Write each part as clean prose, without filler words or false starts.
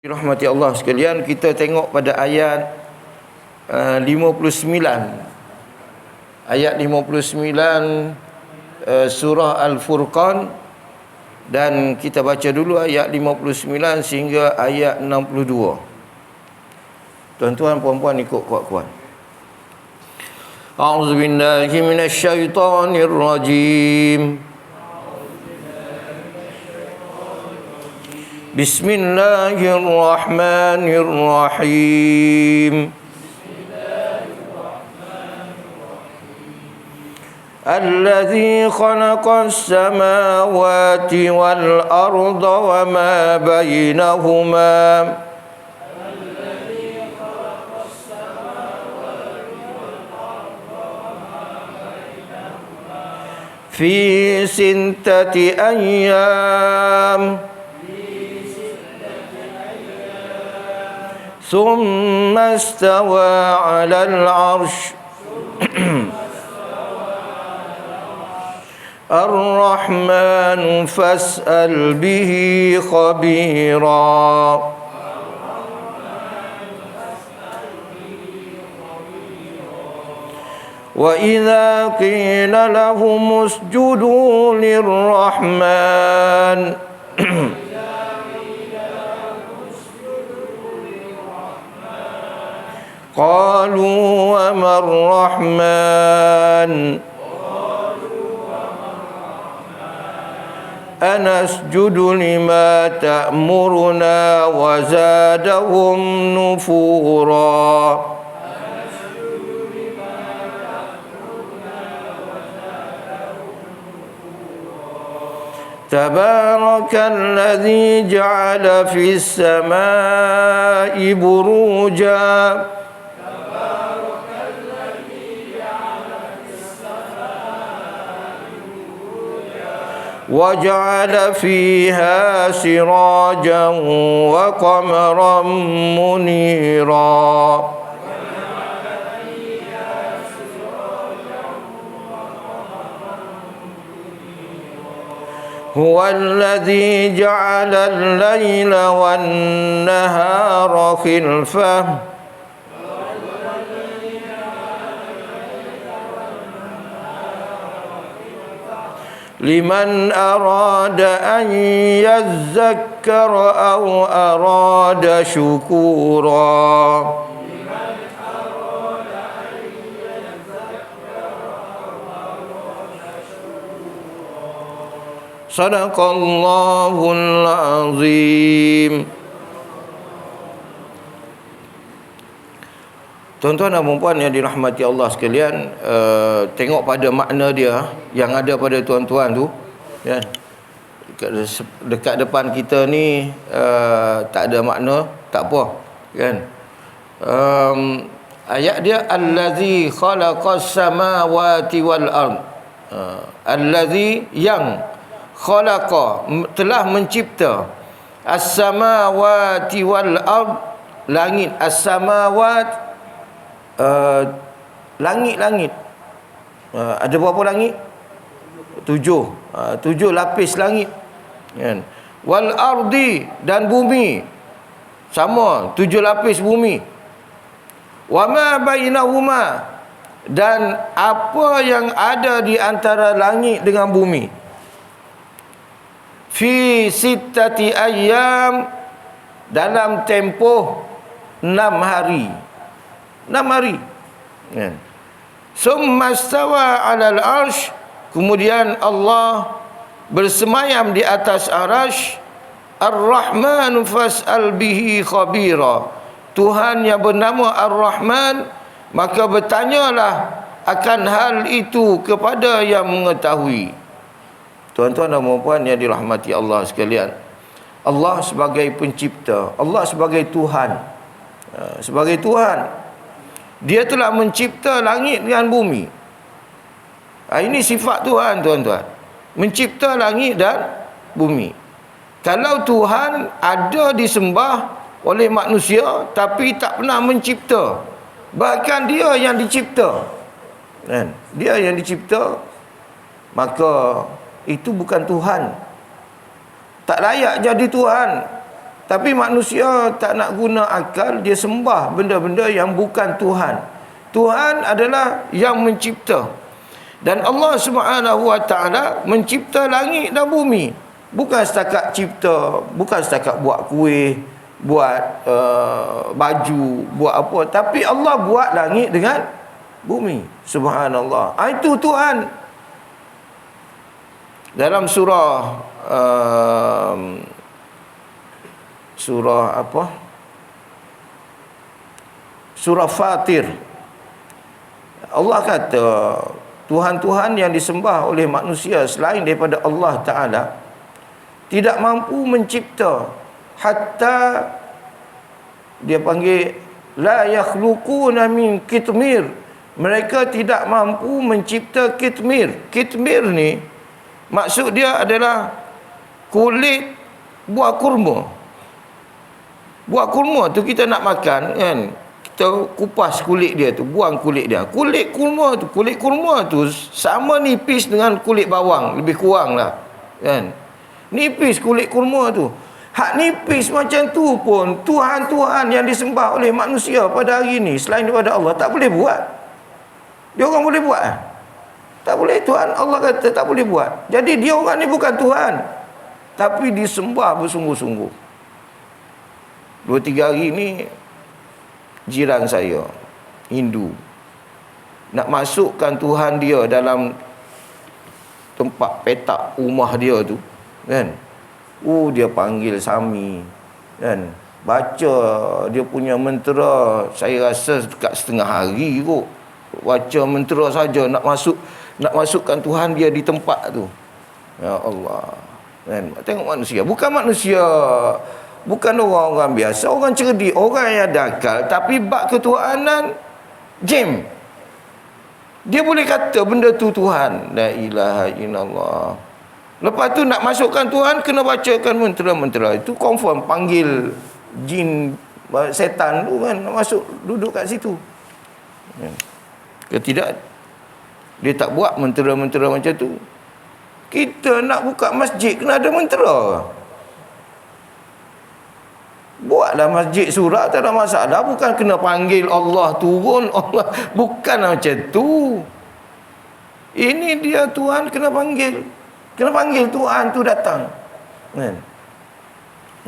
Rahmati Allah sekalian, kita tengok pada ayat 59. Ayat 59 surah Al-Furqan, dan kita baca dulu ayat 59 sehingga ayat 62. Tuan-tuan puan-puan ikut kuat-kuat. A'udzubillahi minasyaitonir rajim. Bismillahirrahmanirrahim. Alladzi khalaqas samawati wal arda wa ma bainahuma fi sittati ayyam ثم استوى على العرش الرحمن فاسأل به خبيرا وإذا قيل لهم اسجدوا للرحمن قالوا وما الرحمن أنسجد لما تأمرنا وزادهم نفورا تبارك الذي جعل في السماء بروجا وجعل فيها سراجا وقمرا منيرا هو الذي جعل الليل والنهار خلفة لمن أراد أن يذكر أو أراد شكورا صدق الله العظيم. Tuan-tuan dan puan yang dirahmati Allah sekalian, tengok pada makna dia yang ada pada tuan-tuan tu, kan? Dekat depan kita ni tak ada makna, tak apa, kan? Ayat dia allazi khalaqas samawati wal ard. Allazi yang khalaqa telah mencipta as-samawati wal ard, langit. As-samawat langit-langit. Ada berapa langit? 7 lapis langit, kan? Wal ardi, dan bumi sama, 7 lapis bumi. Wa ma bainahuma, dan apa yang ada di antara langit dengan bumi. Fi sittati ayyam, dalam tempoh 6 hari. 6 hari, kan? Summa stawa 'alal arsh, kemudian Allah bersemayam di atas arasy. Ar-Rahman fas'al bihi khabira, Tuhan yang bernama Ar-Rahman, maka bertanyalah akan hal itu kepada yang mengetahui. Tuan-tuan dan puan yang dirahmati Allah sekalian, Allah sebagai pencipta, Allah sebagai Tuhan, sebagai Tuhan, Dia telah mencipta langit dengan bumi. Ini sifat Tuhan, tuan-tuan, mencipta langit dan bumi. Kalau Tuhan ada disembah oleh manusia tapi tak pernah mencipta, bahkan Dia yang dicipta, kan? Dia yang dicipta, maka itu bukan Tuhan. Tak layak jadi Tuhan. Tapi manusia tak nak guna akal, dia sembah benda-benda yang bukan Tuhan. Tuhan adalah yang mencipta. Dan Allah Subhanahu Wa Taala mencipta langit dan bumi. Bukan setakat cipta, bukan setakat buat kuih, buat baju, buat apa. Tapi Allah buat langit dengan bumi. Subhanallah. Itu Tuhan. Dalam surah apa? Surah Fatir. Allah kata, Tuhan-Tuhan yang disembah oleh manusia selain daripada Allah Ta'ala tidak mampu mencipta, hatta dia panggil la yakhluquna min kitmir. Mereka tidak mampu mencipta kitmir. Kitmir ni maksud dia adalah kulit buah kurma. Buah kurma tu kita nak makan kan, kita kupas kulit dia tu, buang kulit dia. Kulit kurma tu sama nipis dengan kulit bawang, lebih kurang lah kan. Nipis kulit kurma tu. Hak nipis macam tu pun Tuhan-Tuhan yang disembah oleh manusia pada hari ni selain daripada Allah tak boleh buat. Dia orang boleh buat? Tak boleh. Tuhan Allah kata tak boleh buat. Jadi dia orang ni bukan Tuhan, tapi disembah bersungguh-sungguh. 2-3 hari ni jiran saya Hindu nak masukkan Tuhan dia dalam tempat petak rumah dia tu kan. Dia panggil Sami kan, baca dia punya mentera, saya rasa dekat setengah hari kot baca mentera saja nak masukkan Tuhan dia di tempat tu. Ya Allah kan. Tengok manusia, bukan orang-orang biasa, orang cerdik, orang yang ada akal, tapi bab ketuhanan jam. Dia boleh kata benda tu Tuhan. La ilaha illallah. Lepas tu nak masukkan Tuhan, kena bacakan mentera-mentera. Itu confirm panggil jin, setan tu kan, masuk duduk kat situ. Tidak, dia tak buat mentera-mentera macam tu. Kita nak buka masjid, kena ada mentera. Buatlah masjid surat, tak ada masalah. Bukan kena panggil Allah turun, Allah. Bukan macam tu. Ini dia Tuhan kena panggil. Kena panggil Tuhan tu datang. Kan?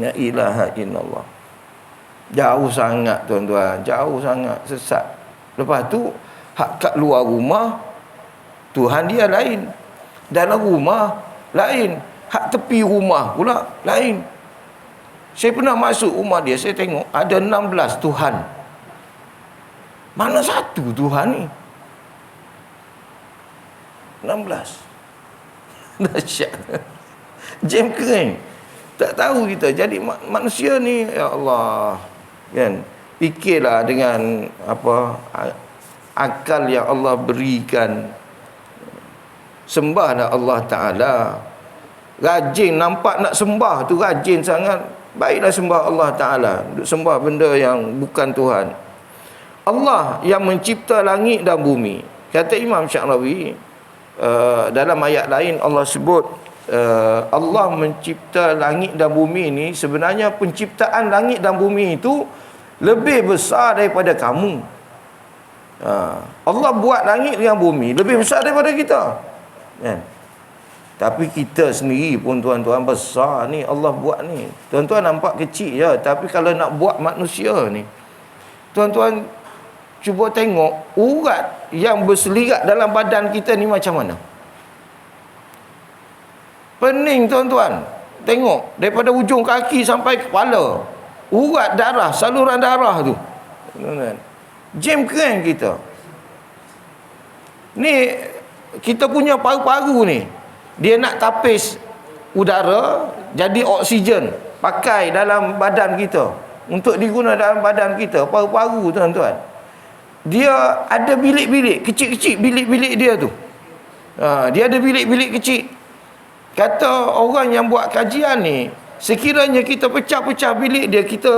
La ilaha illallah. Jauh sangat tuan-tuan. Jauh sangat. Sesat. Lepas tu, hak kat luar rumah, Tuhan dia lain. Dalam rumah, lain. Hak tepi rumah pula, lain. Saya pernah masuk rumah dia, saya tengok ada 16 Tuhan. Mana satu Tuhan ni? 16. Dahsyat. Jam kering. Tak tahu kita. Jadi manusia ni, ya Allah, kan? Fikirlah dengan apa akal yang Allah berikan. Sembahlah Allah Ta'ala. Rajin, nampak nak sembah tu rajin sangat. Baiklah sembah Allah Ta'ala. Sembah benda yang bukan Tuhan. Allah yang mencipta langit dan bumi. Kata Imam Sya'rawi, dalam ayat lain Allah sebut, Allah mencipta langit dan bumi ni, sebenarnya penciptaan langit dan bumi itu lebih besar daripada kamu. Allah buat langit dan bumi lebih besar daripada kita. Kan? Tapi kita sendiri pun tuan-tuan besar ni Allah buat ni. Tuan-tuan nampak kecil je, tapi kalau nak buat manusia ni, tuan-tuan cuba tengok urat yang berselirat dalam badan kita ni macam mana. Pening tuan-tuan. Tengok daripada ujung kaki sampai kepala. Urat darah, saluran darah tu. Jam keren kita. Ni kita punya paru-paru ni, dia nak tapis udara jadi oksigen pakai dalam badan kita, untuk diguna dalam badan kita. Paru-paru tuan-tuan, dia ada bilik-bilik kecil-kecil, bilik-bilik dia tu. Dia ada bilik-bilik kecil. Kata orang yang buat kajian ni, sekiranya kita pecah-pecah bilik dia, kita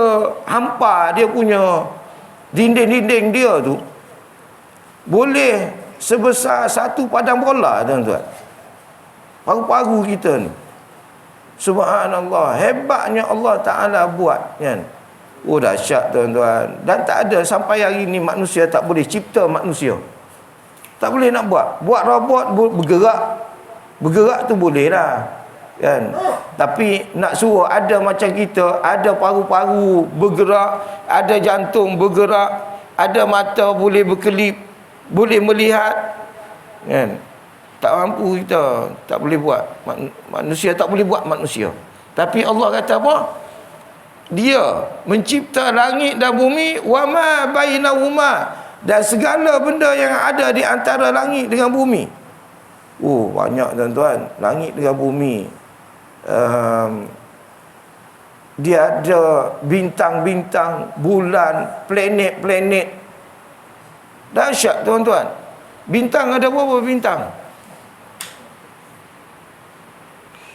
hampa dia punya dinding-dinding dia tu, boleh sebesar satu padang bola tuan-tuan. Paru-paru kita ni. Subhanallah, hebatnya Allah Ta'ala buat, kan? Oh, dahsyat tuan-tuan. Dan tak ada sampai hari ni manusia tak boleh cipta manusia. Tak boleh nak buat. Buat robot bergerak. Bergerak tu boleh lah, kan? Tapi nak suruh ada macam kita, ada paru-paru bergerak, ada jantung bergerak, ada mata boleh berkelip, boleh melihat, kan? Tak mampu kita, tak boleh buat. Manusia tak boleh buat manusia. Tapi Allah kata apa? Dia mencipta langit dan bumi, wa ma bainahuma, dan segala benda yang ada di antara langit dengan bumi. Oh, banyak tuan-tuan. Langit dengan bumi. Dia ada bintang-bintang, bulan, planet-planet. Dahsyat tuan-tuan. Bintang ada berapa bintang?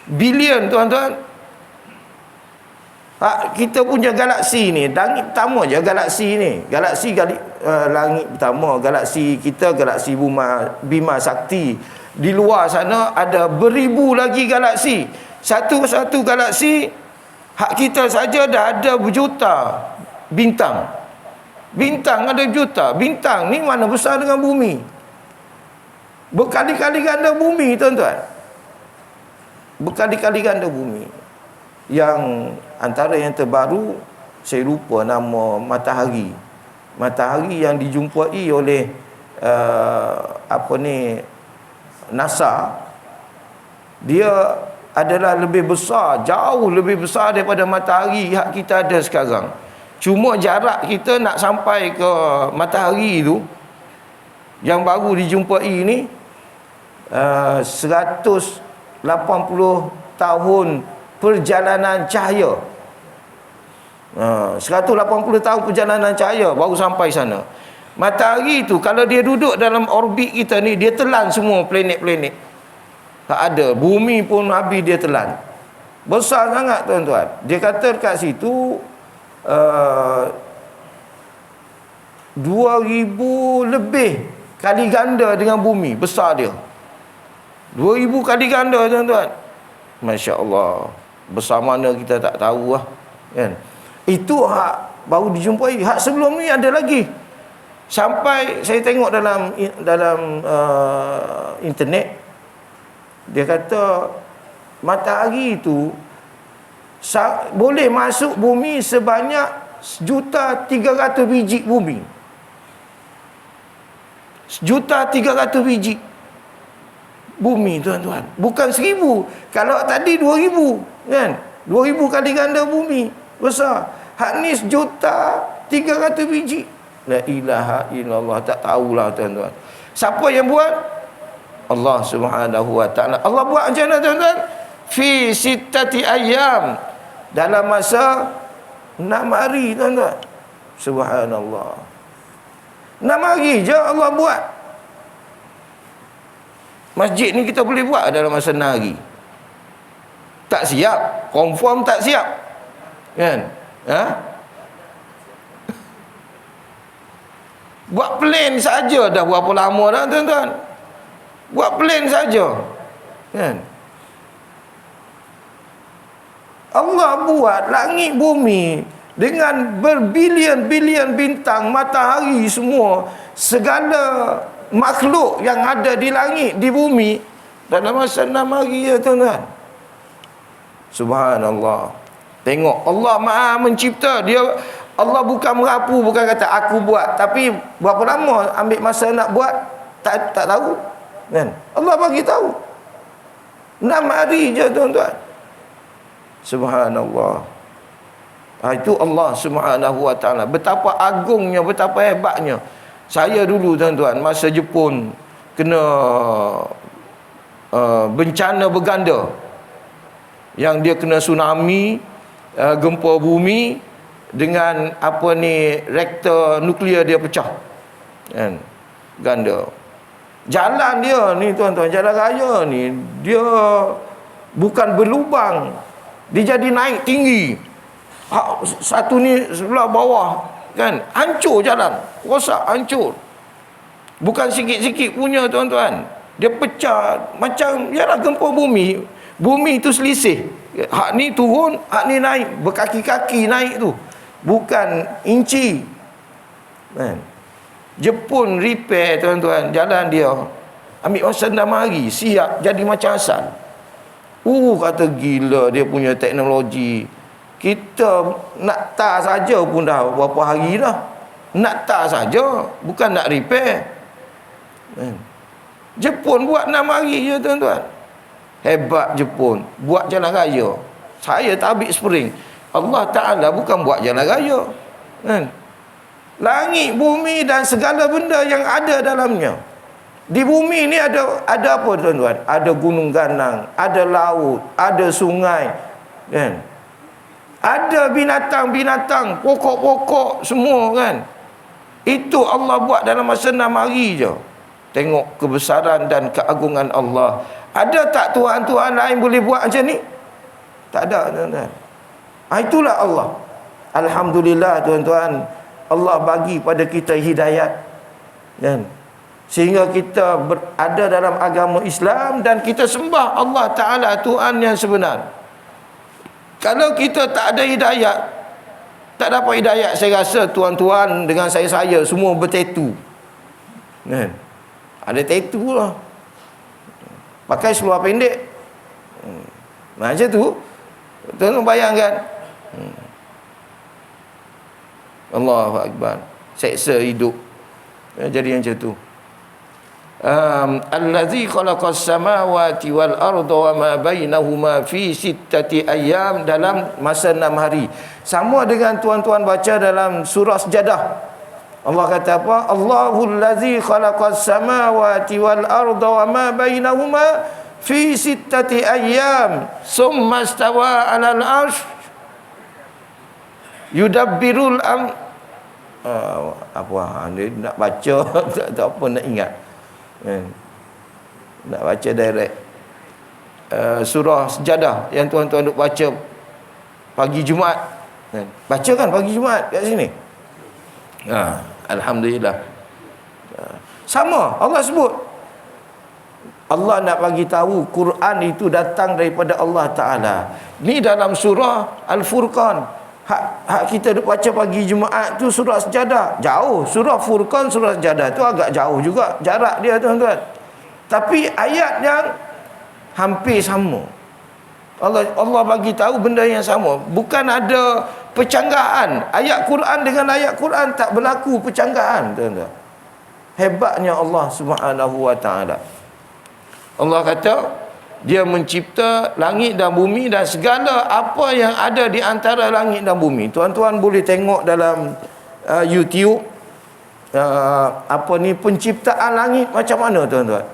Bilion tuan-tuan. Kita punya galaksi ni, langit pertama je galaksi ni. Galaksi langit pertama, galaksi kita, galaksi Bima Sakti. Di luar sana ada beribu lagi galaksi. Satu-satu galaksi, hak kita saja dah ada berjuta bintang. Bintang ada juta. Bintang ni mana besar dengan bumi. Berkali-kali ganda bumi tuan-tuan. Berkali-kali ganda bumi. Yang antara yang terbaru, saya lupa nama matahari. Matahari yang dijumpai oleh NASA. Dia adalah lebih besar, jauh lebih besar daripada matahari yang kita ada sekarang. Cuma jarak kita nak sampai ke matahari tu, yang baru dijumpai ni, 180 tahun perjalanan cahaya. 180 tahun perjalanan cahaya baru sampai sana. Matahari tu kalau dia duduk dalam orbit kita ni, dia telan semua planet-planet. Tak ada. Bumi pun habis dia telan. Besar sangat tuan-tuan. Dia kata kat situ 2000 lebih kali ganda dengan bumi. Besar dia. 2000 kali ganda tuan-tuan. Masya Allah. Besar mana kita tak tahu lah, kan? Itu hak baru dijumpai. Hak sebelum ni ada lagi. Sampai saya tengok dalam internet, dia kata matahari itu boleh masuk bumi sebanyak 1,300,000 biji bumi. 1,300,000 biji bumi tuan-tuan. Bukan 1,000. Kalau tadi 2,000, kan? 2,000 kali ganda bumi. Besar. Hak ni 1,300,000 biji. La ilaha illallah. Tak tahulah tuan-tuan. Siapa yang buat? Allah Subhanahu wa ta'ala. Allah buat macam mana tuan-tuan? Fi sittati ayyam. Dalam masa 6 hari tuan-tuan. Subhanallah. 6 hari je Allah buat. Masjid ni kita boleh buat dalam masa 6 hari. Tak siap. Confirm tak siap. Kan? Buat plan saja dah berapa lama dah tuan-tuan. Buat plan saja. Kan? Allah buat langit bumi dengan berbilion-bilion bintang, matahari semua, segala makhluk yang ada di langit, di bumi, dalam masa 6 hari ya tuan-tuan. Subhanallah. Tengok, Allah Maha mencipta. Allah bukan merapu, bukan kata aku buat, tapi berapa lama ambil masa nak buat, tak tahu, kan? Allah bagi tahu. 6 hari je tuan-tuan. Subhanallah. Itu Allah Subhanahu wa ta'ala. Betapa agungnya, betapa hebatnya. Saya dulu tuan-tuan, masa Jepun kena bencana berganda, yang dia kena tsunami, gempa bumi, dengan reaktor nuklear dia pecah, kan? Ganda. Jalan dia ni tuan-tuan, jalan raya ni, dia bukan berlubang, dia jadi naik tinggi. Satu ni sebelah bawah, kan? Hancur jalan, rosak, hancur. Bukan sikit-sikit punya tuan-tuan. Dia pecah macam yalah gempa bumi. Bumi itu selisih. Hak ni turun, hak ni naik, berkaki-kaki naik tu, bukan inci. Kan? Jepun repair tuan-tuan, jalan dia ambil masa 6 hari, siap jadi macam asal. Kata gila dia punya teknologi. Kita nak tar saja pun dah berapa hari dah. Nak tar saja, bukan nak repair. Kan? Jepun buat 6 hari je tuan-tuan. Hebat Jepun, buat jalan raya. Saya tabik spring. Allah Ta'ala bukan buat jalan raya. Kan? Langit, bumi dan segala benda yang ada dalamnya. Di bumi ni ada apa tuan-tuan? Ada gunung ganang, ada laut, ada sungai. Kan? Ada binatang-binatang, pokok-pokok semua kan. Itu Allah buat dalam masa 6 hari je. Tengok kebesaran dan keagungan Allah. Ada tak Tuhan-Tuhan lain boleh buat macam ni? Tak ada tuan-tuan. Itulah Allah. Alhamdulillah tuan-tuan, Allah bagi pada kita hidayat. Kan? Sehingga kita berada dalam agama Islam dan kita sembah Allah Ta'ala Tuhan yang sebenar. Kalau kita tak ada hidayat, tak dapat hidayat, saya rasa tuan-tuan dengan saya semua bertatu. Kan? Ada tatu lah. Pakai seluar pendek. Macam tu. Tuan-tuan bayangkan. Allahu Akbar. Seksa hidup. Jadi macam tu. Allazi khalaqas samawati wal arda wa ma bainahuma fi sittati ayyam, dalam masa 6 hari. Sama dengan tuan-tuan baca dalam surah Sajadah. Allah kata apa? Allahul ladzi khalaqas samawati wal arda wa ma bainahuma fi sittati ayyam summa istawa 'alal 'arsy yudabbirul dia nak baca tak apa nak ingat. Nak baca direct. Surah Sajadah yang tuan-tuan duk baca pagi Jumaat. Baca kan pagi Jumaat kat sini. Alhamdulillah. Sama Allah sebut. Allah nak bagi tahu Quran itu datang daripada Allah Ta'ala. Ni dalam surah Al-Furqan. Hak kita duk baca pagi Jumaat tu surah Sajadah. Jauh. Surah Furqan, surah Sajadah tu agak jauh juga jarak dia tuan-tuan. Tapi ayat yang hampir sama. Allah bagi tahu benda yang sama. Bukan ada percanggahan. Ayat Quran dengan ayat Quran tak berlaku percanggahan, tuan-tuan. Hebatnya Allah Subhanahu wa Ta'ala. Allah kata Dia mencipta langit dan bumi dan segala apa yang ada di antara langit dan bumi. Tuan-tuan boleh tengok dalam YouTube penciptaan langit macam mana tuan-tuan.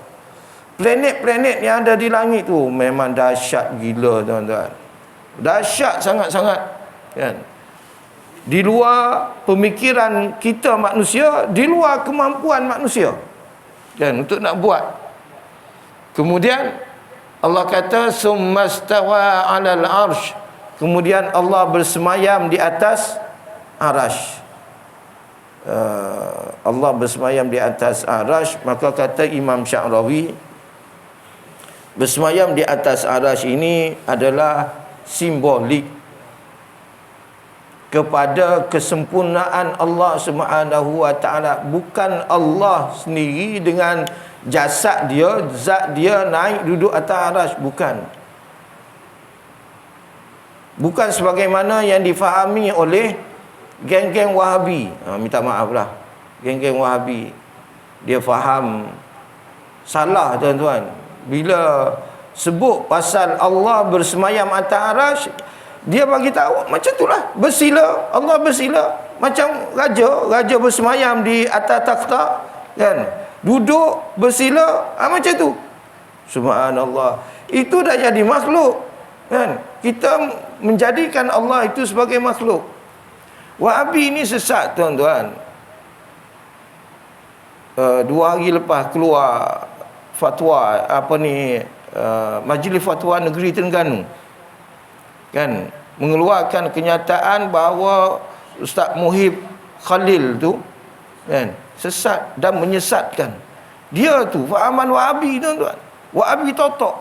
Planet-planet yang ada di langit tu memang dahsyat gila tuan-tuan. Dahsyat sangat-sangat, kan? Di luar pemikiran kita manusia, di luar kemampuan manusia, kan, untuk nak buat. Kemudian Allah kata summastawa 'alal 'arsy. Kemudian Allah bersemayam di atas arasy. Allah bersemayam di atas arasy, maka kata Imam Sya'rawi, bersemayam di atas arasy ini adalah simbolik kepada kesempurnaan Allah Subhanahu wa Ta'ala. Bukan Allah sendiri dengan jasad dia, zat dia naik duduk atas arasy, bukan. Bukan sebagaimana yang difahami oleh geng-geng Wahabi. Minta maaf lah, geng-geng Wahabi, dia faham salah tuan-tuan. Bila sebut pasal Allah bersemayam atas arasy, dia bagi tahu macam itulah, bersila, Allah bersila macam raja bersemayam di atas takhta, kan, duduk bersila, macam tu. Subhanallah, itu dah jadi makhluk, kan. Kita menjadikan Allah itu sebagai makhluk. Wahabi ni sesat tuan-tuan. 2 hari lepas keluar fatwa Majlis Fatwa Negeri Terengganu, kan, mengeluarkan kenyataan bahawa Ustaz Muhib Khalil tu, kan, sesat dan menyesatkan. Dia tu fahaman Wahabi tuan-tuan. Wahabi totok.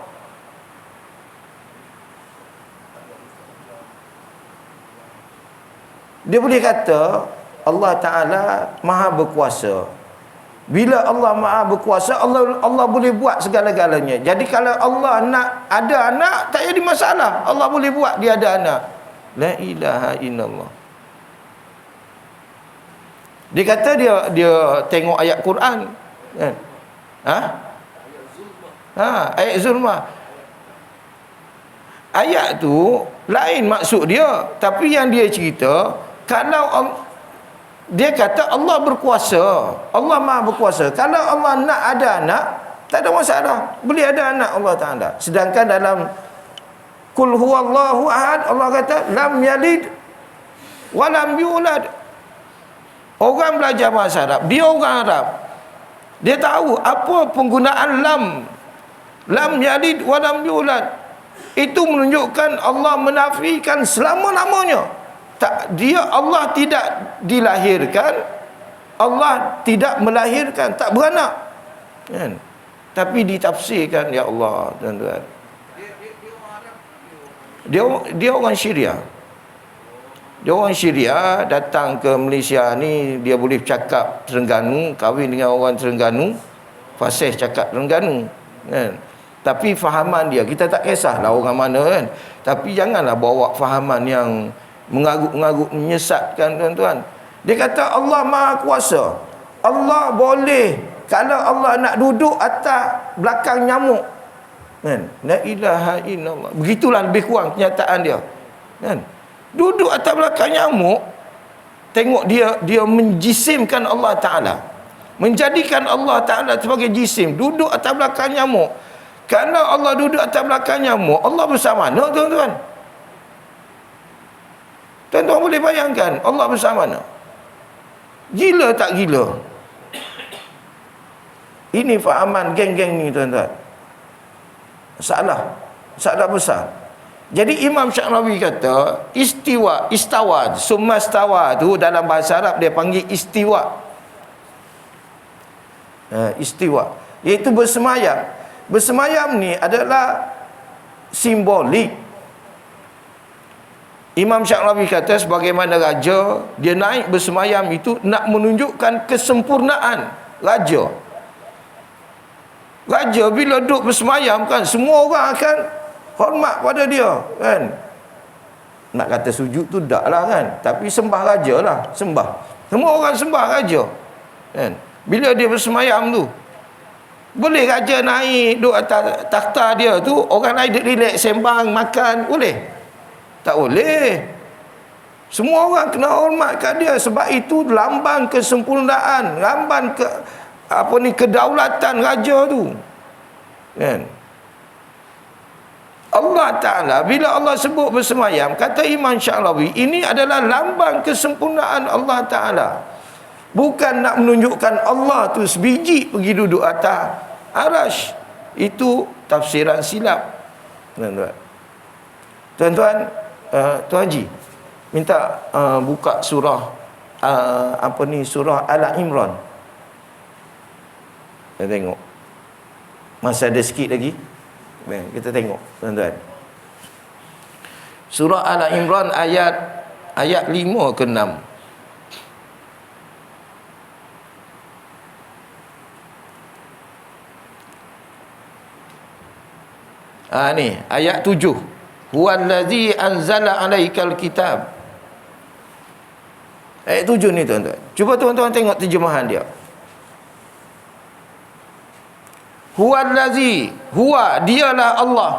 Dia boleh kata Allah Ta'ala maha berkuasa. Bila Allah maha berkuasa, Allah boleh buat segala-galanya. Jadi kalau Allah nak ada anak, tak jadi masalah. Allah boleh buat dia ada anak. La ilaha illallah. Dia kata dia tengok ayat Quran, kan? Ayat zulmah. Ayat tu lain maksud dia, tapi yang dia cerita, kalau dia kata Allah berkuasa, Allah maha berkuasa. Kalau Allah nak ada anak, tak ada masalah, boleh ada anak Allah Ta'ala. Sedangkan dalam Qul huwallahu ahad, Allah kata lam yalid wa lam yulad. Orang belajar bahasa Arab, dia orang Arab, dia tahu apa penggunaan lam yalid wa lam yulad. Itu menunjukkan Allah menafikan selama-lamanya. Allah tidak dilahirkan, Allah tidak melahirkan, tak beranak, kan? Tapi ditafsirkan, ya Allah, tuan-tuan. Dia orang Syria. Dia orang Syria datang ke Malaysia ni, dia boleh cakap Terengganu, kahwin dengan orang Terengganu, fasih cakap Terengganu, kan? Tapi fahaman dia, kita tak kisahlah orang mana, kan? Tapi janganlah bawa fahaman yang mengarut-ngarut, menyesatkan, tuan-tuan. Dia kata Allah maha kuasa. Allah boleh, kalau Allah nak duduk atas belakang nyamuk, kan? La ilaha illallah. Begitulah lebih kurang kenyataan dia, kan? Duduk atas belakang nyamuk. Tengok dia menjisimkan Allah Ta'ala, menjadikan Allah Ta'ala sebagai jisim, duduk atas belakang nyamuk. Kalau Allah duduk atas belakang nyamuk, Allah bersama mana, tuan-tuan? Tuan-tuan boleh bayangkan Allah bersama mana? Gila tak gila? Ini fahaman geng-geng ni, tuan-tuan. Salah besar. Jadi Imam Sya'rawi kata istawa, summa stawa tu dalam bahasa Arab dia panggil istiwa. Istiwa iaitu bersemayam. Bersemayam ni adalah simbolik. Imam Sya'rawi kata sebagaimana raja, dia naik bersemayam itu nak menunjukkan kesempurnaan raja. Raja bila duduk bersemayam, kan, semua orang akan hormat pada dia, kan? Nak kata sujud tu tak lah, kan? Tapi sembah raja lah, sembah. Semua orang sembah raja, kan? Bila dia bersemayam tu, boleh raja naik duduk atas takhta dia tu, orang lain relax sembang makan, boleh? Tak boleh. Semua orang kena hormat kat dia, sebab itu lambang kesempurnaan, lambang kedaulatan raja tu, kan? Allah Ta'ala bila Allah sebut bersemayam, kata Imam Sya'rawi, ini adalah lambang kesempurnaan Allah Ta'ala. Bukan nak menunjukkan Allah tu sebiji pergi duduk atas arash. Itu tafsiran silap, tuan-tuan. Tuan-tuan, Tuan Haji minta buka surah surah Al-Imran. Kita tengok. Masa ada sikit lagi, kita tengok, tuan-tuan. Surah Al-Imran ayat 5 ke 6. Ni ayat 7. Huwallazi anzala 'alaikal kitab. Ayat 7 ni, tuan-tuan. Cuba tuan-tuan tengok terjemahan dia. Huwallazi, huwa dialah Allah.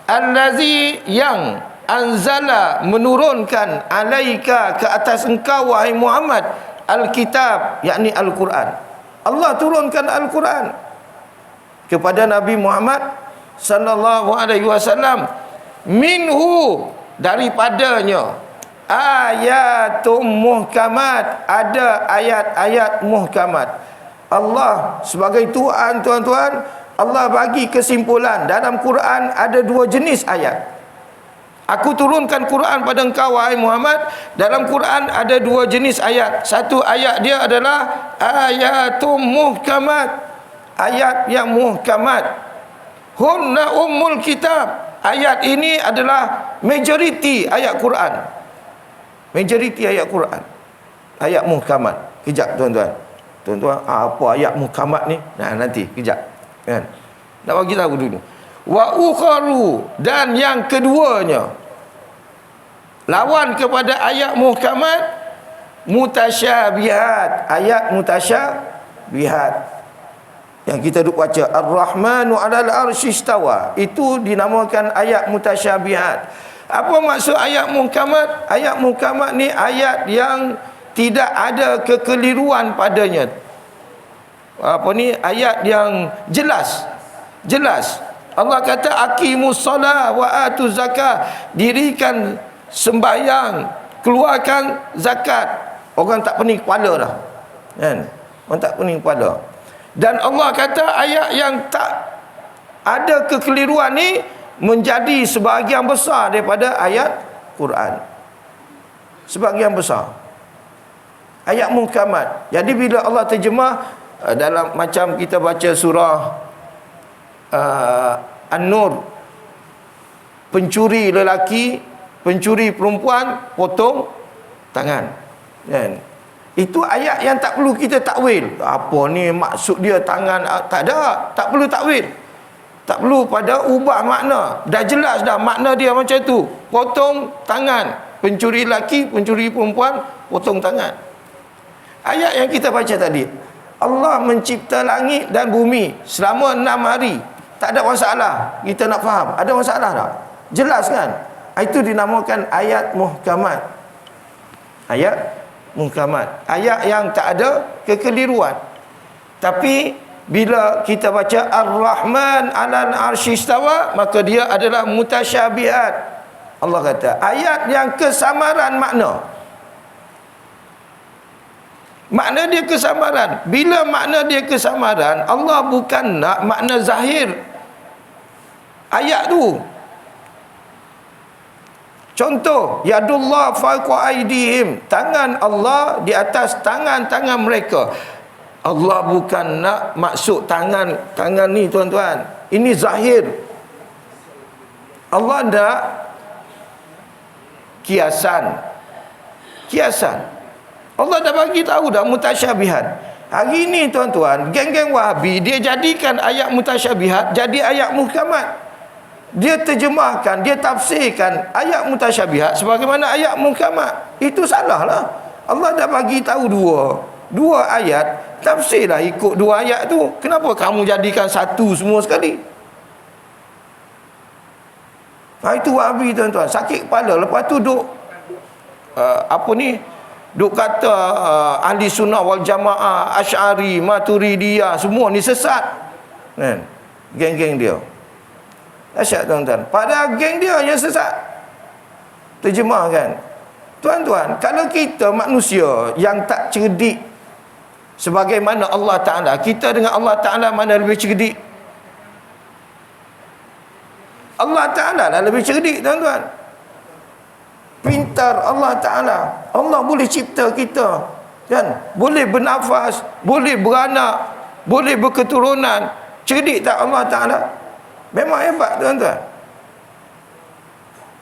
Allazi yang anzala menurunkan, alaika ke atas engkau wahai Muhammad, al-kitab, yakni Al-Quran. Allah turunkan Al-Quran kepada Nabi Muhammad sallallahu alaihi wasallam. Minhu, daripadanya, ayatum muhkamat, ada ayat-ayat muhkamat. Allah sebagai Tuhan, tuan-tuan, Allah bagi kesimpulan dalam Quran ada 2 jenis ayat. Aku turunkan Quran pada engkau wahai Muhammad, dalam Quran ada 2 jenis ayat. Satu ayat dia adalah ayatum muhkamat, ayat yang muhkamat. Hunna ummul kitab, ayat ini adalah majoriti ayat Quran. Majoriti ayat Quran, ayat muhkamat. Kejap tuan-tuan. Tuan-tuan, apa ayat muhkamat ni? Nah, nanti kejap. Kan? Nak bagi tahu dulu. Wa ukharu, dan yang keduanya, lawan kepada ayat muhkamat, mutasyabihat, ayat mutasyabihat. Yang kita duk baca Ar-Rahmanu 'alal arsy istawa, itu dinamakan ayat mutasyabihat. Apa maksud ayat muhkamat? Ayat muhkamat ni ayat yang tidak ada kekeliruan padanya. Apa ni? Ayat yang jelas. Jelas. Allah kata aqimus solah wa atuz zakah, dirikan sembahyang, keluarkan zakat. Orang tak pening kepala dah. Kan? Orang tak pening kepala. Dan Allah kata ayat yang tak ada kekeliruan ni menjadi sebahagian besar daripada ayat Quran. Sebahagian besar. Ayat muhkamat. Jadi bila Allah terjemah dalam macam kita baca surah An-Nur, pencuri lelaki, pencuri perempuan, potong tangan. Kan? Itu ayat yang tak perlu kita takwil. Apa ni maksud dia tangan? Tak ada. Tak perlu takwil. Tak perlu pada ubah makna. Dah jelas dah makna dia macam tu. Potong tangan. Pencuri lelaki, pencuri perempuan, potong tangan. Ayat yang kita baca tadi. Allah mencipta langit dan bumi selama 6 hari. Tak ada masalah. Kita nak faham. Ada masalah tak? Jelas kan? Itu dinamakan ayat muhkamat. Ayat muhkamat. Ayat yang tak ada kekeliruan. Tapi bila kita baca Ar-Rahman 'alal arsy istawa, maka dia adalah mutasyabihat. Allah kata ayat yang kesamaran makna. Makna dia kesamaran. Bila makna dia kesamaran, Allah bukan nak makna zahir ayat tu. Contoh, yadullah fawqa aydihim, tangan Allah di atas tangan-tangan mereka. Allah bukan nak maksud tangan ni tuan-tuan. Ini zahir. Allah nak kiasan. Allah dah bagi tahu dah mutasyabihat. Hari ni tuan-tuan, geng-geng Wahabi dia jadikan ayat mutasyabihat jadi ayat muhkamat. Dia terjemahkan, dia tafsirkan ayat mutasyabihat sebagaimana ayat muhkamat. Itu salah lah. Allah dah bagi tahu dua ayat, tafsirlah ikut dua ayat tu. Kenapa kamu jadikan satu semua sekali? Itu Wahabi tuan-tuan, sakit kepala. Lepas tu duk duk kata ahli sunnah wal jamaah, Asy'ari, Maturidiyah, semua ni sesat. Kan? Geng-geng dia. Asyik tuan-tuan. Padahal geng dia yang sesat. Terjemahkan. Tuan-tuan, kalau kita manusia yang tak cerdik sebagaimana Allah Ta'ala, kita dengan Allah Ta'ala mana lebih cerdik? Allah Ta'ala lah lebih cerdik tuan-tuan. Pintar Allah Ta'ala. Allah boleh cipta kita. Kan? Boleh bernafas, boleh beranak, boleh berketurunan. Cerdik tak Allah Ta'ala? Memang hebat tuan-tuan.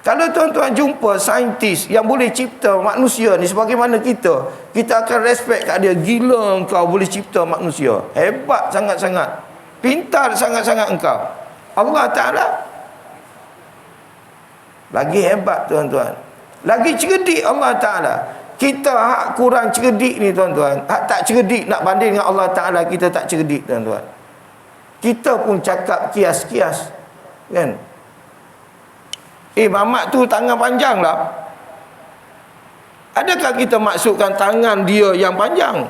Kalau tuan-tuan jumpa saintis yang boleh cipta manusia ni sebagaimana kita akan respect kat dia. Gila engkau boleh cipta manusia. Hebat sangat-sangat. Pintar sangat-sangat engkau. Allah Ta'ala lagi hebat tuan-tuan. Lagi cerdik Allah Ta'ala. Kita hak kurang cerdik ni tuan-tuan. Hak tak cerdik nak banding dengan Allah Ta'ala, kita tak cerdik tuan-tuan. Kita pun cakap kias-kias. Kan? Mamat tu tangan panjang lah. Adakah kita maksudkan tangan dia yang panjang?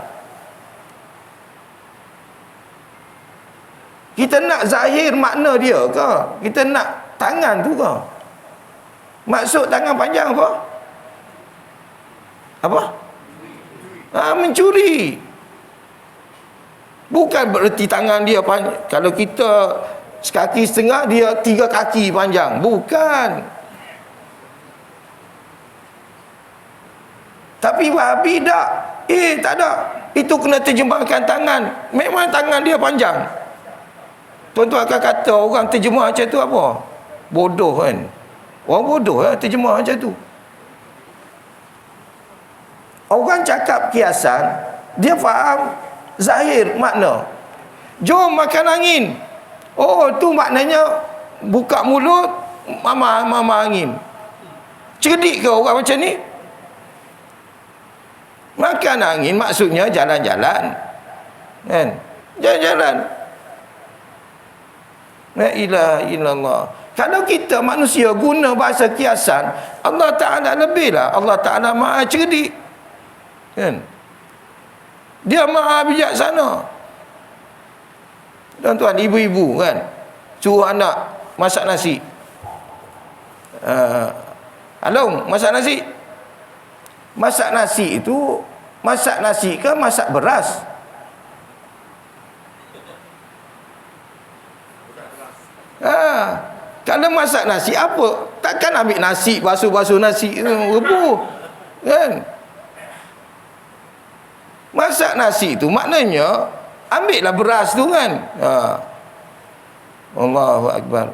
Kita nak zahir makna dia ke? Kita nak tangan tu ke? Maksud tangan panjang apa? Apa? Mencuri. Bukan bererti tangan dia panjang. Kalau kita sekaki setengah, dia 3 kaki panjang. Bukan. Tapi Wahabi tak. Tak ada. Itu kena terjemahkan tangan. Memang tangan dia panjang. Tuan-tuan akan kata orang terjemah macam tu apa? Bodoh kan? Orang bodoh terjemah macam tu. Orang cakap kiasan, dia faham zahir makna. Jom makan angin. Oh, tu maknanya buka mulut, mama angin. Cerdik ke orang macam ni? Makan angin maksudnya jalan-jalan. Kan? Jalan-jalan. La ilaha illallah. Kalau kita manusia guna bahasa kiasan, Allah Ta'ala lebihlah. Allah Ta'ala maha cerdik. Kan? Dia maha bijaksana. Tuan-tuan, ibu-ibu kan, suruh anak masak nasi. Along, masak nasi. Masak nasi itu, masak nasi ke masak beras? Kalau masak nasi apa? Takkan ambil nasi, basuh-basuh nasi rebus, kan? Masak nasi itu maknanya ambillah beras tu kan. Allahu Akbar.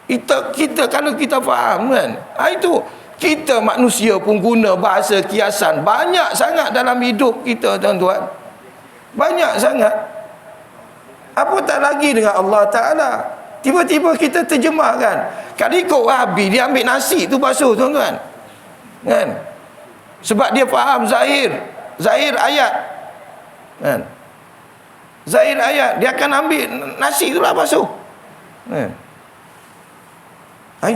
Kita kalau kita faham kan, itu kita manusia pun guna bahasa kiasan banyak sangat dalam hidup kita, tuan-tuan. Banyak sangat. Apatah lagi dengan Allah Ta'ala. Tiba-tiba kita terjemahkan. Kalau ikut Wahabi, dia ambil nasi tu basuh, tuan-tuan. Kan? Sebab dia faham zahir ayat. Kan? Zahir ayat, dia akan ambil nasi tu lah basuh. Kan?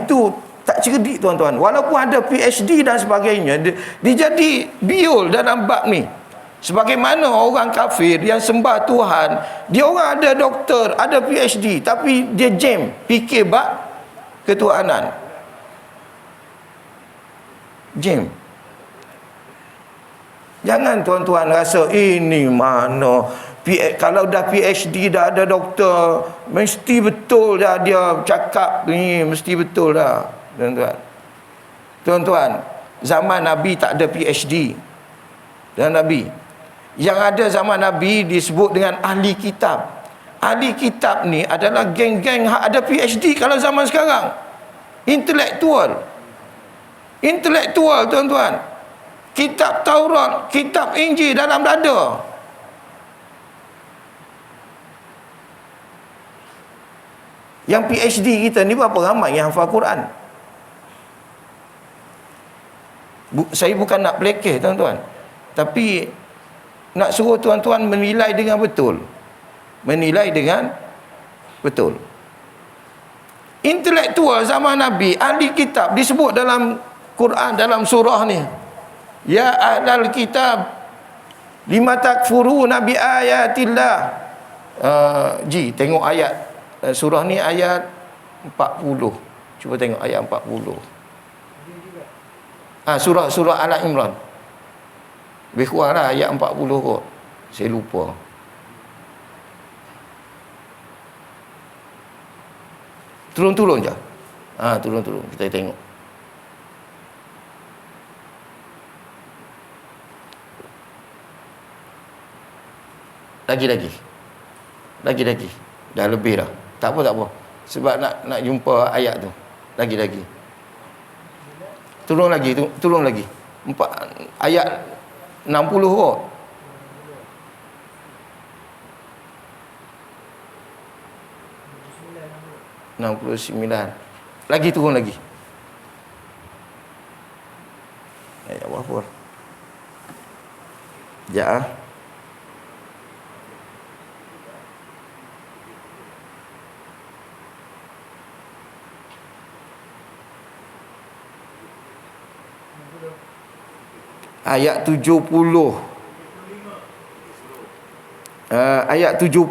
Itu tak cerdik, tuan-tuan. Walaupun ada PhD dan sebagainya, dia jadi biol dalam bab ni. Sebagaimana orang kafir yang sembah Tuhan, dia orang ada doktor, ada PhD, tapi dia jam fikir bab ketuhanan. Jam. Jangan tuan-tuan rasa ini mana kalau dah PhD, dah ada doktor, mesti betul dah dia cakap ni, mesti betul dah, tuan-tuan. Tuan-tuan, zaman Nabi tak ada PhD. Dan Nabi yang ada zaman Nabi disebut dengan ahli kitab. Ahli kitab ni adalah geng-geng ada PhD kalau zaman sekarang. Intelektual. Intelektual, tuan-tuan. Kitab Taurat, kitab Injil dalam dada. Yang PhD kita ni berapa ramai yang hafal Quran? Saya bukan nak pelekeh, tuan-tuan, tapi nak suruh tuan-tuan menilai dengan betul. Menilai dengan betul. Intelektual zaman Nabi, ahli kitab, disebut dalam Quran, dalam surah ni. Ya ahlal kitab, lima takfuruna bi ayatillah. Tengok ayat surah ni, ayat 40. Cuba tengok ayat 40. Surah Al-Imran. Lebih kurang lah ayat 40 kot. Saya lupa. Turun-turun je. Turun-turun. Kita tengok. Lagi. Dah lebih dah. Tak apa. Sebab nak jumpa ayat tu. Lagi. Turun lagi. Ayat 60 kot. $69. Lagi turun lagi. Ayat berapa? Sekejap. Ayat 70. Ayat 70.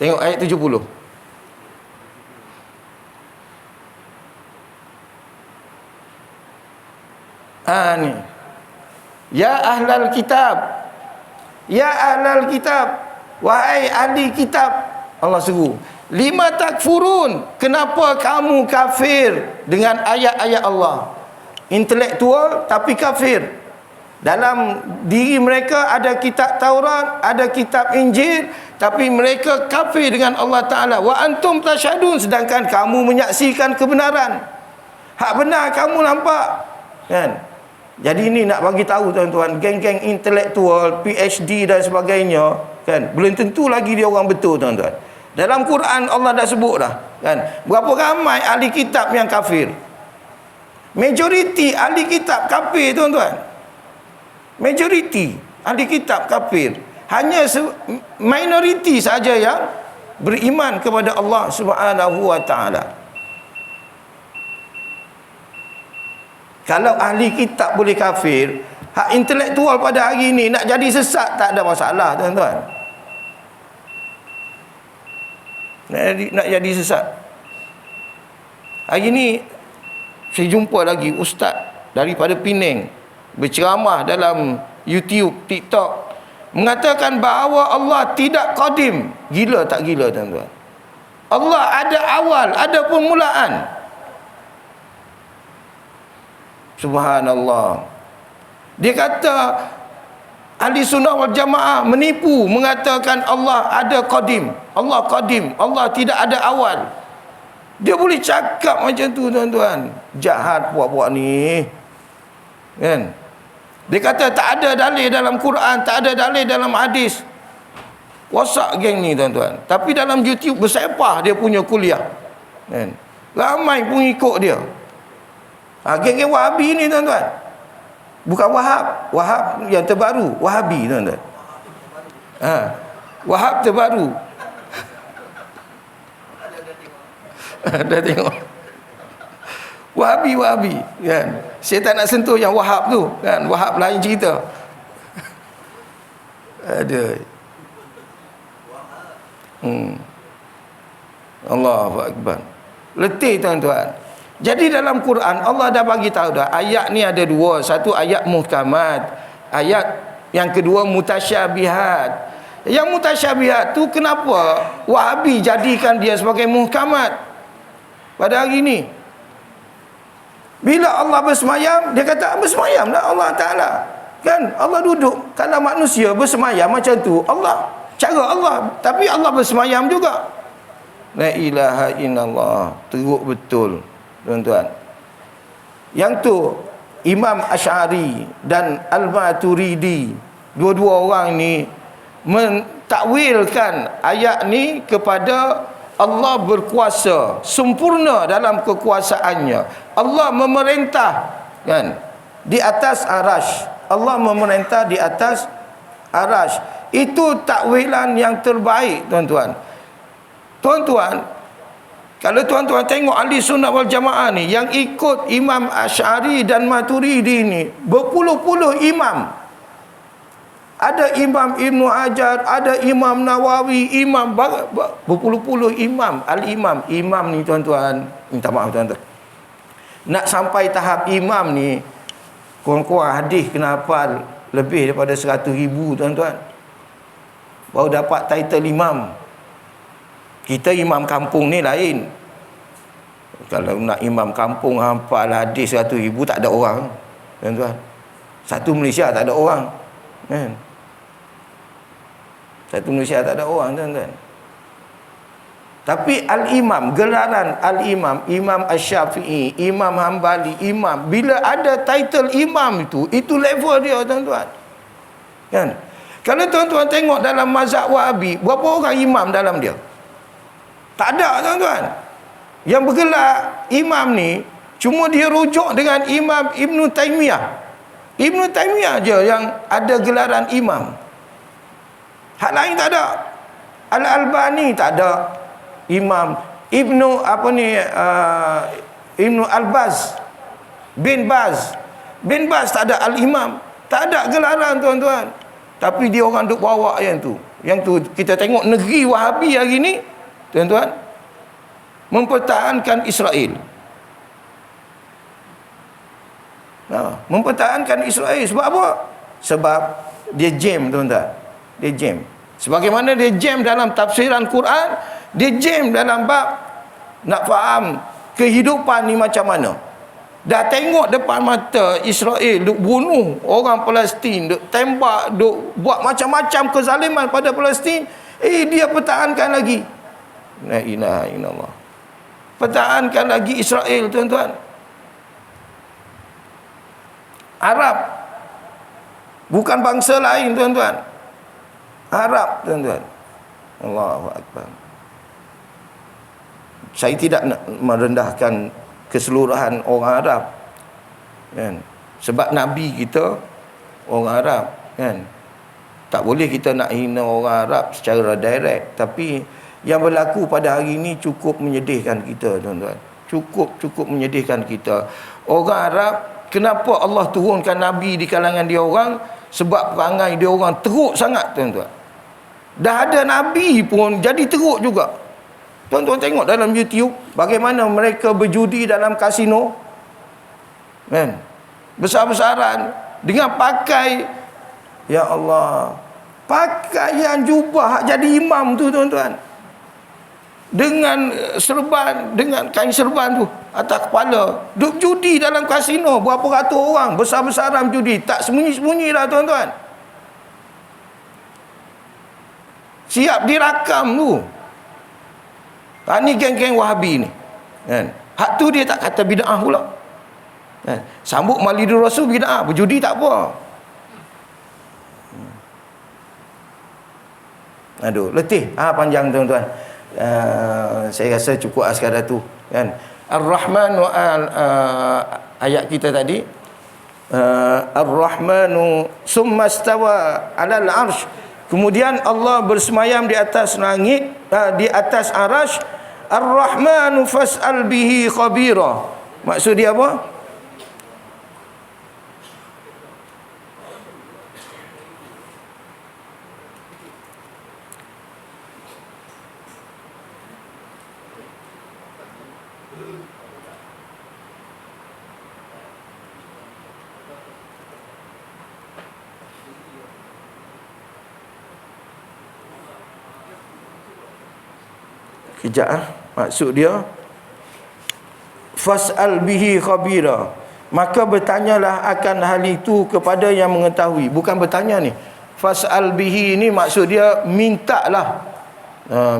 Tengok ayat 70. Ni. Ya ahlal kitab. Ya ahlal kitab. Wahai ahli kitab. Allah seru. Lima takfurun. Kenapa kamu kafir dengan ayat-ayat Allah? Intelektual tapi kafir. Dalam diri mereka ada kitab Taurat, ada kitab Injil, tapi mereka kafir dengan Allah Ta'ala. Wa antum tasyadun, sedangkan kamu menyaksikan kebenaran. Hak benar kamu nampak. Kan? Jadi ini nak bagi tahu tuan-tuan, geng-geng intelektual, PhD dan sebagainya, kan, belum tentu lagi dia orang betul tuan-tuan. Dalam Quran Allah dah sebut dah, kan, berapa ramai ahli kitab yang kafir. Majoriti ahli kitab kafir tuan-tuan. Majoriti ahli kitab kafir. Hanya minoriti saja yang beriman kepada Allah Subhanahu wa taala. Kalau ahli kitab boleh kafir, hak intelektual pada hari ini nak jadi sesat tak ada masalah tuan-tuan. Nak jadi sesat. Hari ini saya jumpa lagi ustaz daripada Penang berceramah dalam YouTube, TikTok, mengatakan bahawa Allah tidak qadim. Gila tak gila tuan-tuan? Allah ada awal, ada permulaan. Subhanallah. Dia kata ahli sunnah wal jamaah menipu mengatakan Allah ada qadim. Allah qadim, Allah tidak ada awal. Dia boleh cakap macam tu tuan-tuan. Jahat puak-puak ni, kan? Dia kata tak ada dalil dalam Quran, tak ada dalil dalam hadis. Wasak geng ni tuan-tuan. Tapi dalam YouTube bersepah dia punya kuliah, kan? Ramai pengikut dia. Geng-geng Wahabi ni tuan-tuan. Bukan Wahab. Wahab yang terbaru, Wahabi tuan-tuan. Wahab terbaru. Dah tengok. Wahabi, kan? Saya tak nak sentuh yang Wahab tu, kan? Wahab lain cerita. Ada. Allahu akbar. Letih tuan-tuan. Jadi dalam Quran Allah dah bagi tahu dah, ayat ni ada dua. Satu ayat muhkamat, ayat yang kedua mutasyabihat. Yang mutasyabihat tu kenapa Wahabi jadikan dia sebagai muhkamat pada hari ini? Bila Allah bersemayam, dia kata bersemayam dah Allah Ta'ala, kan? Allah duduk. Kalau manusia bersemayam macam tu, Allah, cara Allah, tapi Allah bersemayam juga. La ilaha illallah. Teruk betul tuan-tuan. Yang tu Imam Asy'ari dan Al-Maturidi, dua-dua orang ni mentakwilkan ayat ni kepada Allah berkuasa sempurna dalam kekuasaannya. Allah memerintah, kan, di atas arasy. Allah memerintah di atas arasy. Itu takwilan yang terbaik tuan-tuan. Tuan-tuan, kalau tuan-tuan tengok ahli sunnah wal jamaah ni yang ikut Imam Asy'ari dan Maturidi ni, berpuluh-puluh imam. Ada Imam Ibn Hajar, ada Imam Nawawi, imam berpuluh-puluh imam. Al-imam, imam ni tuan-tuan, minta maaf tuan-tuan, nak sampai tahap imam ni, kurang-kurang hadis kena hafal lebih daripada 100,000 tuan-tuan, baru dapat title imam. Kita imam kampung ni lain. Kalau nak imam kampung hafal hadis 100,000 tak ada orang tuan-tuan. Satu Malaysia tak ada orang, kan? Satu Malaysia tak ada orang tuan-tuan. Tapi al-imam, gelaran al-imam, Imam Asy-Syafi'i, Imam Hambali, imam, bila ada title imam itu level dia tuan-tuan, kan? Kalau tuan-tuan tengok dalam mazhab Wahabi, berapa orang imam dalam dia? Tak ada tuan-tuan. Yang bergelar imam ni cuma dia rujuk dengan Imam Ibn Taymiyah. Ibn Taymiyah je yang ada gelaran imam. Hak lain tak ada. Al-Albani tak ada imam. Ibnu Al-Baz bin Baz tak ada al-imam. Tak ada gelaran tuan-tuan. Tapi dia orang duk bawa yang tu. Yang tu kita tengok negeri Wahabi hari ni tuan-tuan, mempertahankan Israel. Mempertahankan Israel sebab apa? Sebab dia jam tuan-tuan. Dia jam. Sebagaimana dia jam dalam tafsiran Quran, dia jam dalam bab nak faham kehidupan ni macam mana. Dah tengok depan mata Israel duk bunuh orang Palestin, duk tembak, duk buat macam-macam kezaliman pada Palestin, dia pertahankan lagi. La ilaha illallah. Pertahankan lagi Israel tuan-tuan. Arab. Bukan bangsa lain, tuan-tuan. Arab, tuan-tuan. Allahu Akbar. Saya tidak nak merendahkan keseluruhan orang Arab, kan? Sebab Nabi kita orang Arab, kan? Tak boleh kita nak hina orang Arab secara direct. Tapi yang berlaku pada hari ini cukup menyedihkan kita, tuan-tuan. Cukup menyedihkan kita. Orang Arab, kenapa Allah turunkan Nabi di kalangan dia orang? Sebab perangai dia orang teruk sangat, tuan-tuan. Dah ada Nabi pun jadi teruk juga. Tuan-tuan tengok dalam YouTube bagaimana mereka berjudi dalam kasino, kan? Besar-besaran dengan pakai, ya Allah, pakaian jubah jadi imam tu, tuan-tuan, dengan serban, dengan kain serban tu atas kepala, duk judi dalam kasino. Berapa ratus orang besar-besaran judi, tak sembunyi-sembunyi lah, tuan-tuan. Siap dirakam tu. Ni geng-geng Wahabi ni, kan? Hak tu dia tak kata bid'ah pula, kan? Sambut Maulidur Rasul bid'ah, berjudi tak apa. Aduh, letih. Panjang, tuan-tuan. Saya rasa cukup sekadar tu, kan? Ar-Rahman wa ayat kita tadi, Ar-Rahmanu summa stawa 'alal 'arsy. Kemudian Allah bersemayam di atas langit, di atas arasy. Ar-Rahmanu fas'al bihi khabira. Maksud dia apa? Kejap. Maksud dia, fas'al bihi khabira, maka bertanyalah akan hal itu kepada yang mengetahui. Bukan bertanya ni, fas'al bihi ni maksud dia mintalah.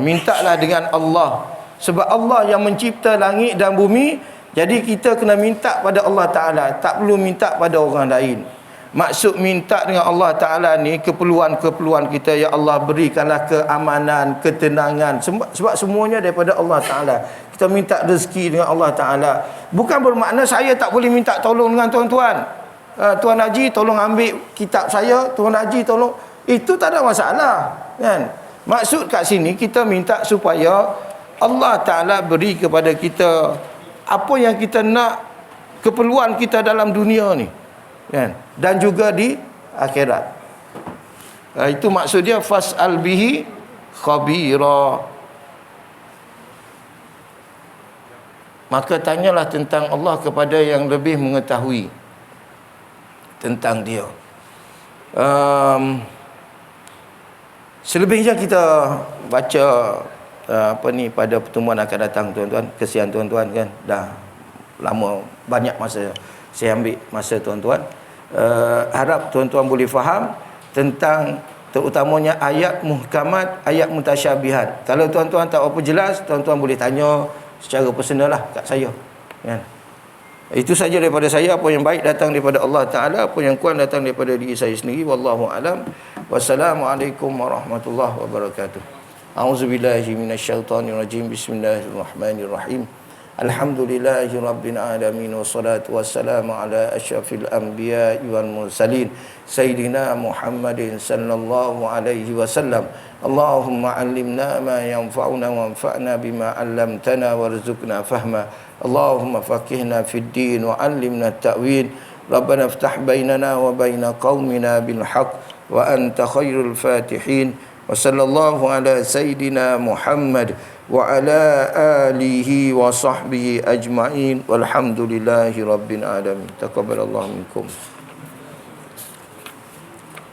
Mintalah dengan Allah. Sebab Allah yang mencipta langit dan bumi, jadi kita kena minta pada Allah Ta'ala, tak perlu minta pada orang lain. Maksud minta dengan Allah Ta'ala ni, keperluan-keperluan kita, ya Allah berikanlah keamanan, ketenangan, sebab semuanya daripada Allah Ta'ala. Kita minta rezeki dengan Allah Ta'ala. Bukan bermakna saya tak boleh minta tolong dengan tuan-tuan. Tuan Haji tolong ambil kitab saya, Tuan Haji tolong, itu tak ada masalah, kan? Maksud kat sini kita minta supaya Allah Ta'ala beri kepada kita apa yang kita nak, keperluan kita dalam dunia ni, kan? Dan juga di akhirat. Itu maksud dia fas'al bihi khabira. Maka tanyalah tentang Allah kepada yang lebih mengetahui tentang dia. Selebihnya kita baca pada pertemuan akan datang, tuan-tuan. Kesian tuan-tuan, kan, dah lama, banyak masa saya ambil masa tuan-tuan. Harap tuan-tuan boleh faham tentang terutamanya ayat muhkamat, ayat mutasyabihat. Kalau tuan-tuan tak apa jelas, tuan-tuan boleh tanya secara personal lah kat saya, kan? Itu saja daripada saya. Apa yang baik datang daripada Allah Ta'ala, apa yang kurang datang daripada diri saya sendiri. Wallahu alam. Wassalamualaikum warahmatullahi wabarakatuh. A'udzubillahi minasyaitonirrajim. Bismillahirrahmanirrahim. Alhamdulillahi rabbil alamin, wassalatu wassalamu ala asyrafil anbiya'i wal mursalin sayyidina Muhammadin sallallahu alaihi wasallam. Allahumma 'allimna ma yanfa'una wanfa'na bima 'allamtana warzuqna fahma. Allahumma faqihna fid din wa 'allimna at-ta'wil. Rabbana iftah bainana wa baina qaumina bil haqq wa anta khairul fatihin. Wa sallallahu ala sayyidina Muhammad wa ala alihi wa sahbihi ajma'in walhamdulillahi rabbil alamin. Taqabbalallahu minkum.